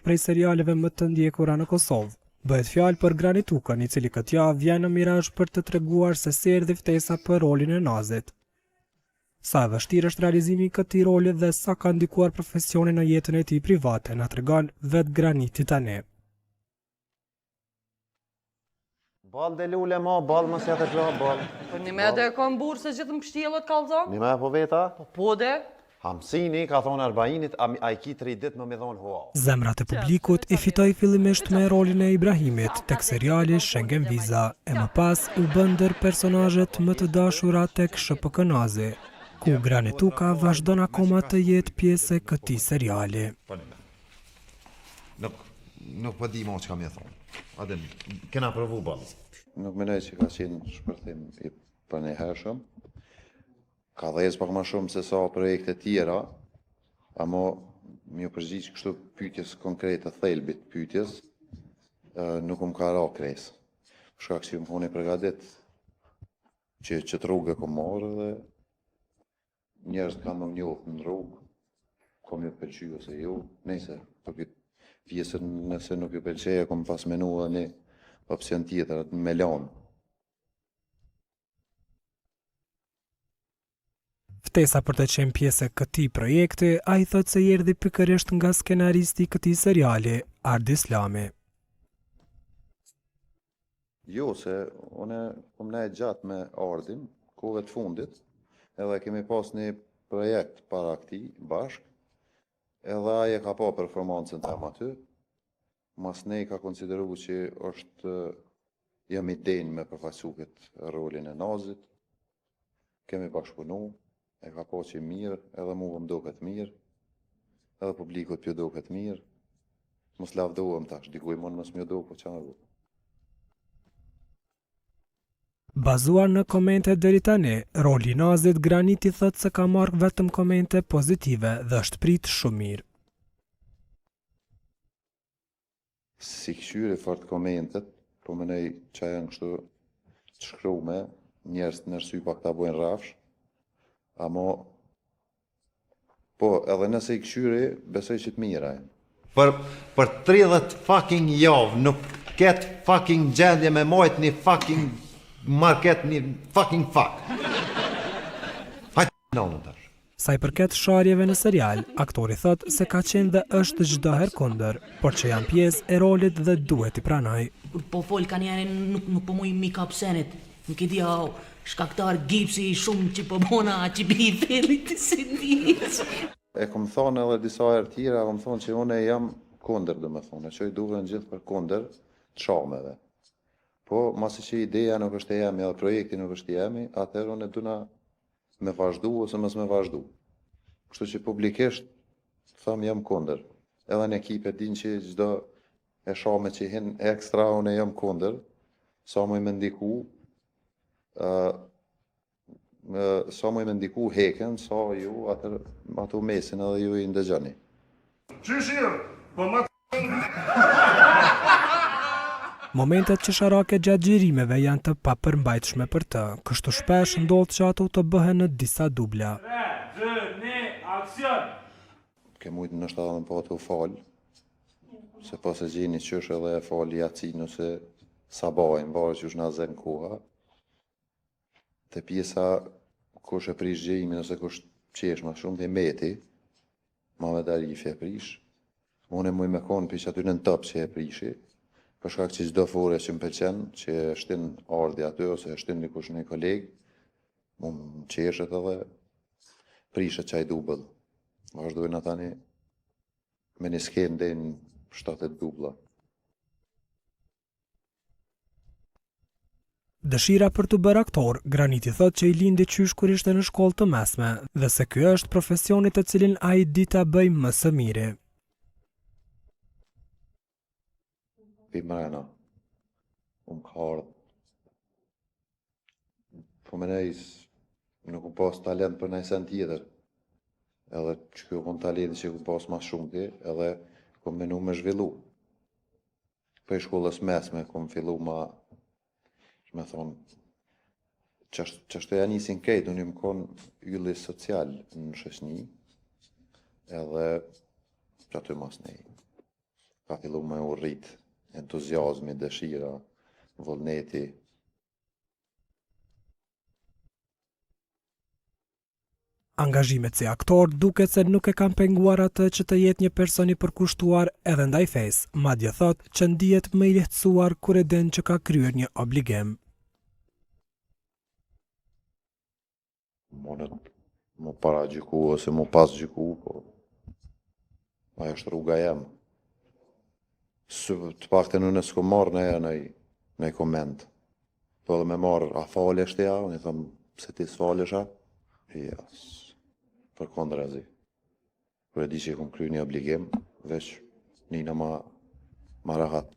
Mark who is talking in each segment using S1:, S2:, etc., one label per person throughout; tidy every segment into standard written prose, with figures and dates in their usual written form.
S1: prej serialeve më të ndjekura në Kosovë. Bëhet fjalë për Grani Tukën, i cili këtë javë vjen në Mirazh për të treguar se si erdhi ftesa për rolin e Nazit. Sa e vështirë është realizimi i këtij roli dhe sa ka ndikuar profesionin në jetën e tij private, na tregon vetë Graniti tani.
S2: Bal dhe lule ma, bal më se të qa, bal.
S3: Po një me dhe e kam burë se gjithë më pështjelët kalzon?
S2: Një me po veta?
S3: Po de?
S2: Hamsini ka thonë Arbainit, a i ki 3 dit më me thonë hoa.
S1: Zemrat e publikut i fitoi fillimisht me rolin e Ibrahimit tek seriali Schengen Viza, e më pas u bën ndër personazhet më të dashura tek SHPK Nazi, ku Grani Tuka vazhdon akoma të jetë pjesë e këtij seriali.
S2: Nuk po di mo që kam e thonë. Adem, kena provu balë.
S4: Nuk menoj që ka qenë shpërthim i përnejhershëm. Ka dhezë pak ma shumë se sa projekte tjera, amo më përgjigj kështu pyetjes konkrete, thelbit pyetjes, nuk më ka ra kresë. Shkak që më koni përgatit që të rrugë kom marrë dhe njerëz kanë më njohë në rrugë, kom ju pëlqy ose jo, nejse, për këtë pjesën nëse nuk ju pëlqeja, kom pas menua një opcion tjetër, me lanë.
S1: Ftesa për të qenë pjesë e këtij projekti, ai thotë se erdhi pikërisht nga skenaristi i këtij seriali, Ardi Islami.
S4: Jo, se une kom nejt gjatë me Ardin, kohëve të fundit, edhe kemi pas një projekt para këtij bashk, edhe aje ka pa performancën të aty, mas ne ka konsideru që është jam i denjë me përfaqësu këtë rolin e Nazit, kemi bashkëpunu, e ka pa që mirë, edhe mu më do këtë mirë, edhe publikut pjo do këtë mirë, mos lavdohem tash, dikuj mund mos mjo do, po që në do.
S1: Bazuar në komente deri tani, roli i Nazit, Graniti thotë se ka marrë vetëm komente pozitive dhe është prit shumë mirë.
S4: Si këshyri fort komentet, po mënej që janë kështu të shkrume, njerës të nërsy pak ta bojnë rafsh, amo, po edhe nëse i këshyri, besoj që të mira e.
S2: Për 30 fucking javë, nuk ketë fucking gjendje me mojt një fucking market, një fucking fuck. Hajtë në tash.
S1: Sa i përket sharjeve në serial, aktori thotë se ka qenë dhe është çdo herë kundër, por që janë pjesë e rolit dhe duhet i pranoj.
S5: Po fol ka njëre nuk po muj mika pësenit, nuk i dhja shkaktar gipsi shumë që po bona që bi i thelit të sindis.
S4: E kom thonë edhe disa herë tjera, kom thonë që une jam kundër, dhe me thonë, që i duhe në gjithë për kundër të shameve. Po, masi që ideja nuk është e jemi, edhe projekti nuk është e jemi, atëherë unë duna me vazhdu ose mos me vazhdu. Kështu që publikisht, thëmë jam kundër. Edhe në ekipe din që gjdo e shame që hin ekstra, unë jam kundër, sa mu i me ndiku, heken, sa ju, ato mesin edhe ju i ndëgjani.
S6: Qyshirë, po ma
S1: Momentet qesharake gjatë xhirimeve janë të papërmbajtshme për të, kështu shpesh ndodh që ato të bëhen në disa dubla.
S6: 3, 2, 1, aksion!
S4: Ke mujtë në shtë edhe po të u falë, se pas e gjeni qësh edhe e falë Jacin ose Sabajnë, varë që është nga zenë koha. Të pjesa kush e prish gjimin ose kush qesh ma shumë të meti, ma me Darifi e prish. Unë e muj me konë për që aty në top që e prishi, për shkak që çdo fore që më pëlqen, që shtin Ardi aty ose shtin dikush një koleg, më qeshet edhe prishet qaj dubëll. Vazhdojnë atani me një skenë dhe në 7 dubla.
S1: Dëshira për të bërë aktor, Graniti thotë që i lindi qysh kur ishte në shkollë të mesme dhe se ky është profesioni të cilin ai di ta bëjë më së miri.
S4: Pi mrena, ka ardhë. Po me nejs, nuk u pas talent për nejsen tjetër. Edhe që kjo kon talenti që ku pas ma shumë ti, edhe kom menu me zhvillu. Për shkollës mesme, kom fillu ma, që me thonë, qashtu ja nisin kejt, unë më konë ylli social në shoqni, edhe që aty mas nej. ka fillu me u rrit entuziazmi, dëshira, vullneti.
S1: Angazhimet si aktor duket se nuk e kanë penguar atë që të jetë një person i përkushtuar edhe ndaj fesë, madje thot që ndihet më i lehtësuar kur e den që ka kryer një obligim.
S4: Mu para gjyku ose mu pas gjyku, po ajo është rruga jem. Të paktën unë s'ko marrë në koment. Po edhe me marrë, a falesh të ja? Unë i thëmë, se ti s'falesha? Jas, për kondrazi. Kër e di që i kom kryer një obligim, veç nina ma rahat.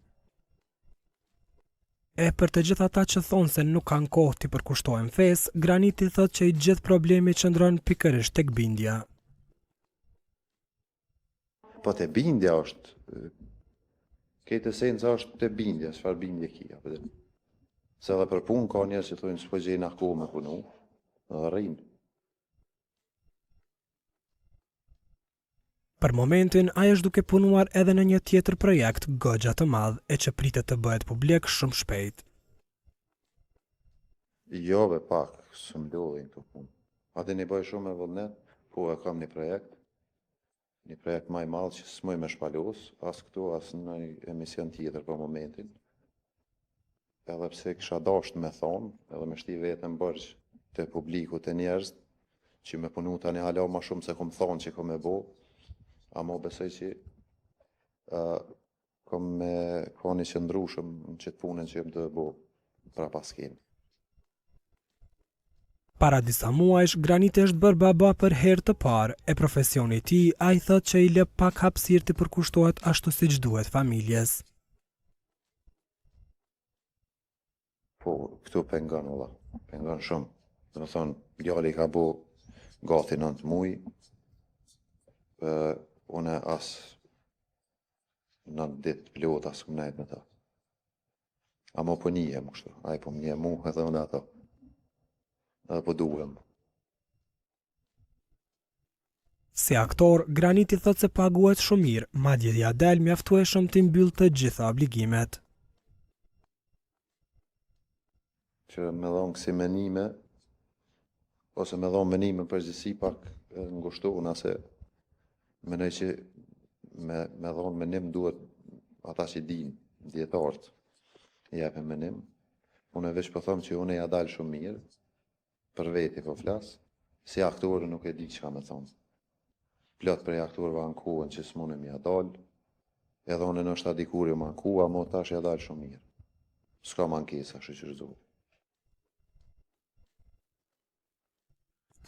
S1: E për të gjithë ata që thonë se nuk kanë kohë t'i përkushtohen fesë, Graniti thot që i gjithë problemi qëndron pikërisht tek bindja.
S4: Po te bindja është, këtë esenca është te bindja, çfarë bindje kia. Se edhe për punë ka njerëz që thonë s'po gjejnë kohë me punu, dhe rrinë.
S1: Për momentin, ai është duke punuar edhe në një tjetër projekt goxha të madh e që pritet të bëhet publik shumë shpejt.
S4: Jo be pak, së mdolin këto punë. Ati një bëj shumë e vullnet, po e kam një projekt maj madh që s'moj me shpalos, as këtu, as në emision tjetër për momentin. Edhe pse kisha dasht me thonë, edhe me shti vetën bërgjë të publiku të njerëz, që me punu tani hala ma shumë se kom thonë që kom e bo, ama besoj që kom me koni qëndrushëm në qëtë punën që jem të bo pra paskin.
S1: Para disa muajsh, Graniti është bërë baba për herë të parë e profesioni i tij, ai thot që i lë pak hapësirë të përkushtohet ashtu siç duhet familjes.
S4: Po, këtu pengon, valla, pengon shumë. Dhe me thonë, djali ka bo gati 9 muj, une as 9 ditë plot as këm nejt me ta. Amo po njihem kështu, aj po më njihem mu edhe unë ato. Edhe po duhem.
S1: Si aktor, Graniti thot se paguhet shumë mirë, madje ja del mjaftueshëm të mbyll të gjitha obligimet.
S4: Që me dhonë kësi menime, ose me dhonë menime përgjithsi pak ngushtohuna se menoj që me dhonë menim duhet ata që din, djetartë, jepe menim. Unë e veç po thëmë që unë ja dalë shumë mirë, për veti po flasë, si aktorë nuk e di që ka me thonë. Plot prej aktorëve ankuën që s'mune mi ja dalë, edhe unë në është adikuri më ankua, mo tash ja dalë shumë mirë. S'ka mankesa, shëqërëzohë.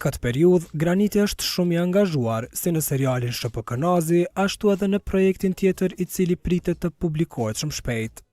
S1: Këtë periudhë, Graniti është shumë i angazhuar, si në serialin SHPK Nazi, ashtu edhe në projektin tjetër i cili pritet të publikohet shumë shpejt.